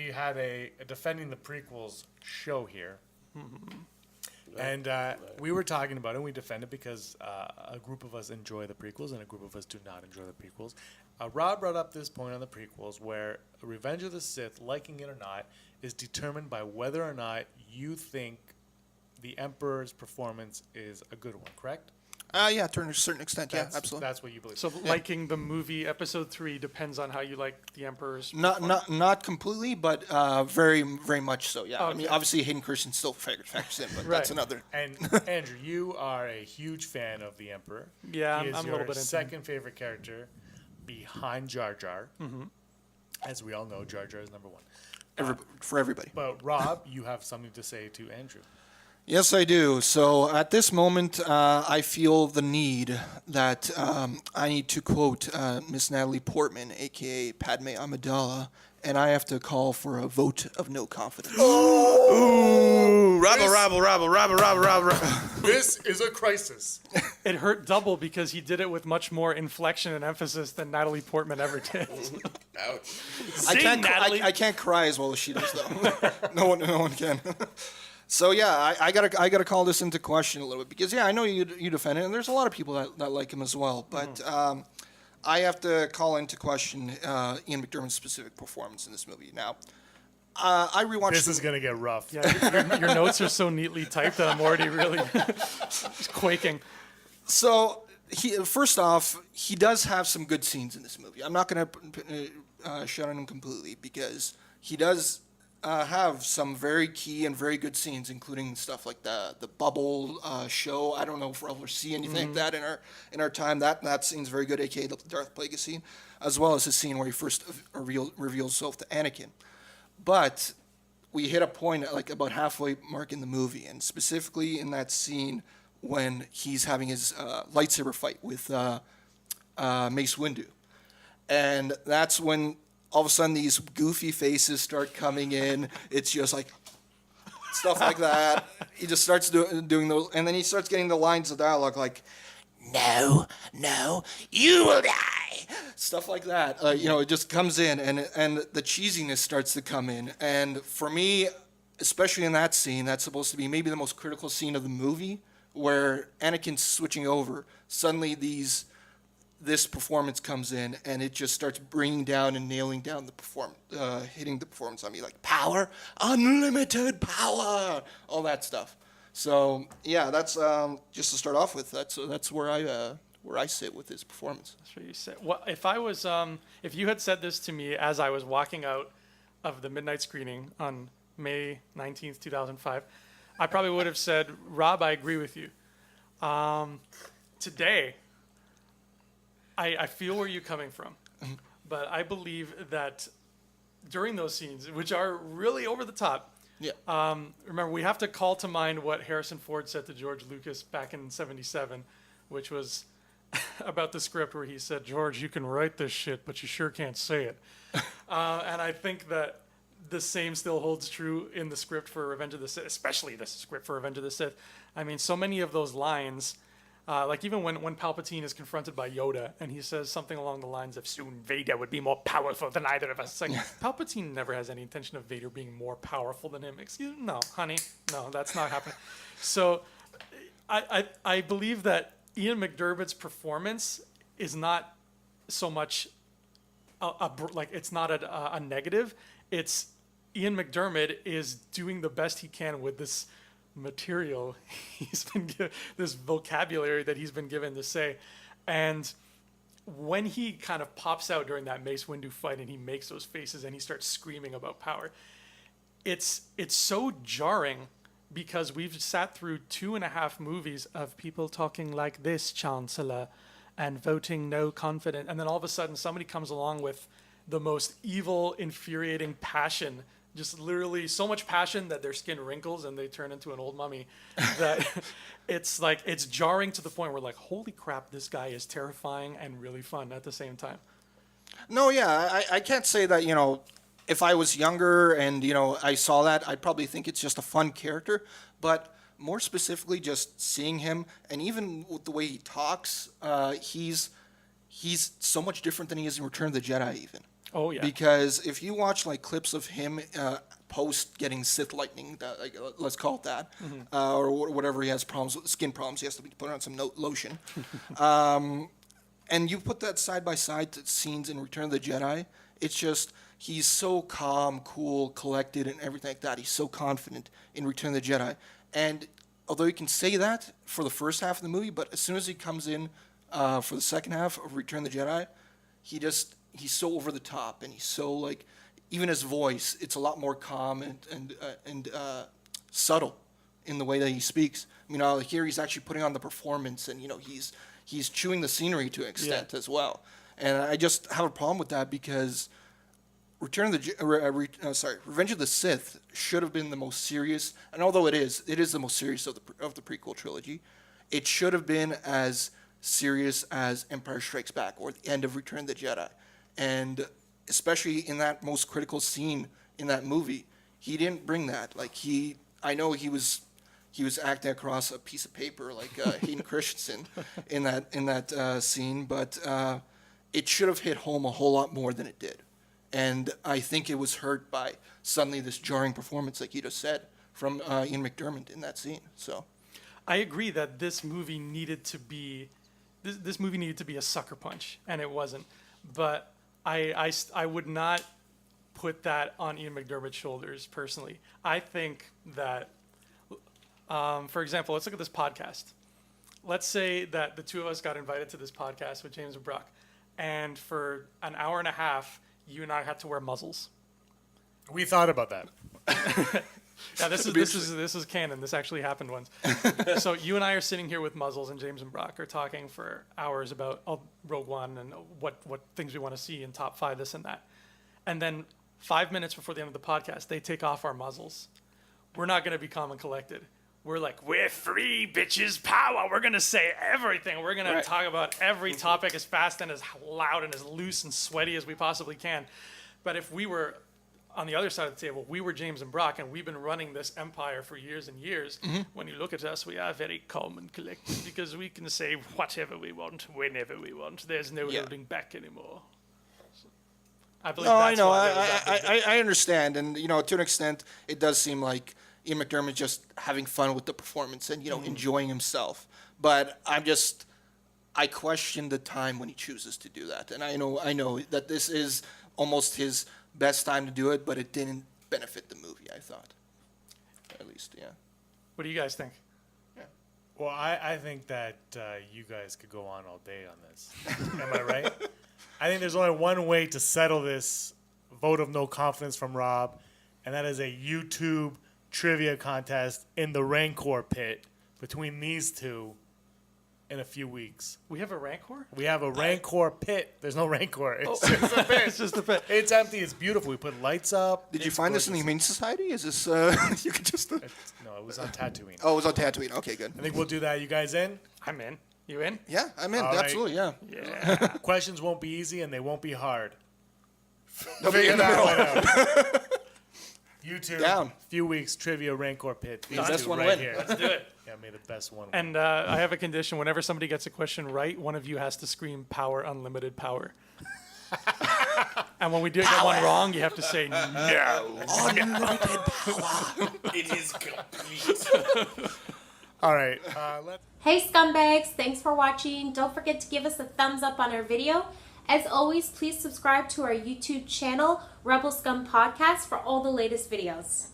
we had a defending the prequels show here. And we were talking about it, and we defend it because a group of us enjoy the prequels and a group of us do not enjoy the prequels. Rob brought up this point on the prequels where Revenge of the Sith, liking it or not, is determined by whether or not you think the Emperor's performance is a good one, correct? Yeah, to a certain extent, yeah, absolutely. That's what you believe. So liking the movie Episode 3 depends on how you like the Emperor's Not completely, but very, very much so, yeah. Okay. I mean, obviously Hayden Christensen still factors in, but Right. that's another... And Andrew, you are a huge fan of the Emperor. Yeah, he is I'm a your little bit into second favorite character behind Jar Jar. Mm-hmm. As we all know, Jar Jar is number one. For everybody. But Rob, you have something to say to Andrew. Yes, I do. So at this moment, I feel the need that I need to quote Miss Natalie Portman, a.k.a. Padme Amidala, and I have to call for a vote of no confidence. Ooh, rabble. This is a crisis. It hurt double because he did it with much more inflection and emphasis than Natalie Portman ever did. Ouch. I can't cry as well as she does, though. No one can. So yeah, I gotta call this into question a little bit because I know you defend it, and there's a lot of people that like him as well, but I have to call into question Ian McDiarmid's specific performance in this movie. Now, I rewatched. This is gonna get rough. Yeah, your notes are so neatly typed that I'm already really just quaking. So first off, he does have some good scenes in this movie. I'm not gonna shut on him completely because he does. Have some very key and very good scenes, including stuff like the bubble show. I don't know if we'll ever see anything like that in our time. That scene's very good, aka the Darth Plagueis scene, as well as the scene where he first reveals himself to Anakin. But we hit a point at like about halfway mark in the movie, and specifically in that scene when he's having his lightsaber fight with Mace Windu, and that's when. All of a sudden, these goofy faces start coming in. It's just like stuff like that. He just starts doing those, and then he starts getting the lines of dialogue like, "No, you will die." Stuff like that. It just comes in, and the cheesiness starts to come in. And for me, especially in that scene, that's supposed to be maybe the most critical scene of the movie, where Anakin's switching over. Suddenly, this performance comes in, and it just starts bringing down and nailing down the hitting the performance on me, like power, unlimited power, all that stuff. So yeah, that's just to start off with. That's where I sit with his performance. That's what you said. Well, if you had said this to me as I was walking out of the midnight screening on May 19th, 2005, I probably would have said, Rob, I agree with you. Today, I feel where you're coming from, but I believe that during those scenes, which are really over the top, remember, we have to call to mind what Harrison Ford said to George Lucas back in '77, which was about the script where he said, "George, you can write this shit, but you sure can't say it." And I think that the same still holds true in the script for Revenge of the Sith, especially the script for Revenge of the Sith. I mean, so many of those lines... like even when Palpatine is confronted by Yoda and he says something along the lines of "Soon Vader would be more powerful than either of us." It's like Palpatine never has any intention of Vader being more powerful than him. Excuse me, no, honey, no, that's not happening. So I believe that Ian McDiarmid's performance is not so much it's not a negative. It's Ian McDiarmid is doing the best he can with this material he's been given, this vocabulary that he's been given to say, and when he kind of pops out during that Mace Windu fight and he makes those faces and he starts screaming about power, it's so jarring because we've sat through 2.5 movies of people talking like this, Chancellor, and voting no confidence, and then all of a sudden somebody comes along with the most evil, infuriating passion. Just literally so much passion that their skin wrinkles and they turn into an old mummy. That it's jarring to the point where like, holy crap, this guy is terrifying and really fun at the same time. No, yeah, I can't say that, if I was younger and, I saw that, I'd probably think it's just a fun character. But more specifically, just seeing him and even with the way he talks, he's so much different than he is in Return of the Jedi even. Oh, yeah. Because if you watch like clips of him post getting Sith lightning, let's call it that, or whatever, he has problems with skin problems, he has to be put on some lotion. And you put that side by side to scenes in Return of the Jedi, it's just, he's so calm, cool, collected, and everything like that. He's so confident in Return of the Jedi. And although you can say that for the first half of the movie, but as soon as he comes in for the second half of Return of the Jedi, he's so over the top, and he's so like, even his voice, it's a lot more calm and subtle in the way that he speaks. You know, here he's actually putting on the performance, and you know, he's chewing the scenery to an extent as well. And I just have a problem with that because Revenge of the Sith should have been the most serious, and although it is the most serious of the prequel trilogy, it should have been as serious as Empire Strikes Back or the end of Return of the Jedi. And especially in that most critical scene in that movie, he didn't bring that. Like I know he was acting across a piece of paper like Hayden Christensen in that scene, but it should have hit home a whole lot more than it did. And I think it was hurt by suddenly this jarring performance, like you just said, from Ian McDiarmid in that scene. So, I agree that this movie needed to be a sucker punch, and it wasn't. But I would not put that on Ian McDiarmid's shoulders personally. I think that, for example, let's look at this podcast. Let's say that the two of us got invited to this podcast with James and Brock, and for an hour and a half, you and I had to wear muzzles. We thought about that. Yeah, this is canon. This actually happened once. So you and I are sitting here with muzzles, and James and Brock are talking for hours about Rogue One and what things we want to see in top 5, this and that. And then 5 minutes before the end of the podcast, they take off our muzzles. We're not going to be calm and collected. We're like, we're free, bitches, power. We're going to say everything. We're going to talk about every topic as fast and as loud and as loose and sweaty as we possibly can. But if we were on the other side of the table, we were James and Brock, and we've been running this empire for years and years. Mm-hmm. When you look at us, we are very calm and collected because we can say whatever we want, whenever we want. There's no holding back anymore. So, I believe that's why I understand, and you know, to an extent, it does seem like Ian McDiarmid just having fun with the performance and, you know, enjoying himself. But I question the time when he chooses to do that. And I know that this is almost his best time to do it, but it didn't benefit the movie, I thought. At least, yeah. What do you guys think? Yeah. Well, I think that you guys could go on all day on this. Am I right? I think there's only one way to settle this vote of no confidence from Rob, and that is a YouTube trivia contest in the Rancor pit between these two in a few weeks. We have a Rancor? We have a Rancor pit. The's no Rancor. It's just a pit. It's just a pit. It's empty. It's beautiful. We put lights up. Did you find this in the Humane Society? Is this, you could just... No, it was on Tatooine. Oh, it was on Tatooine. Okay, good. I think we'll do that. You guys in? I'm in. You in? Yeah, I'm in. All right. Absolutely, yeah. Yeah. Questions won't be easy and they won't be hard. They'll be in the that middle. one out. YouTube, Down. few weeks, trivia, Rancor pit. These best two one right win. here. Let's do it. Yeah, may the best one win. And I have a condition. Whenever somebody gets a question right, one of you has to scream "Power, unlimited power." And when we do get one wrong, you have to say "No." Unlimited power. It is complete. All right, let's. Hey scumbags, thanks for watching. Don't forget to give us a thumbs up on our video. As always, please subscribe to our YouTube channel, Rebel Scum Podcast, for all the latest videos.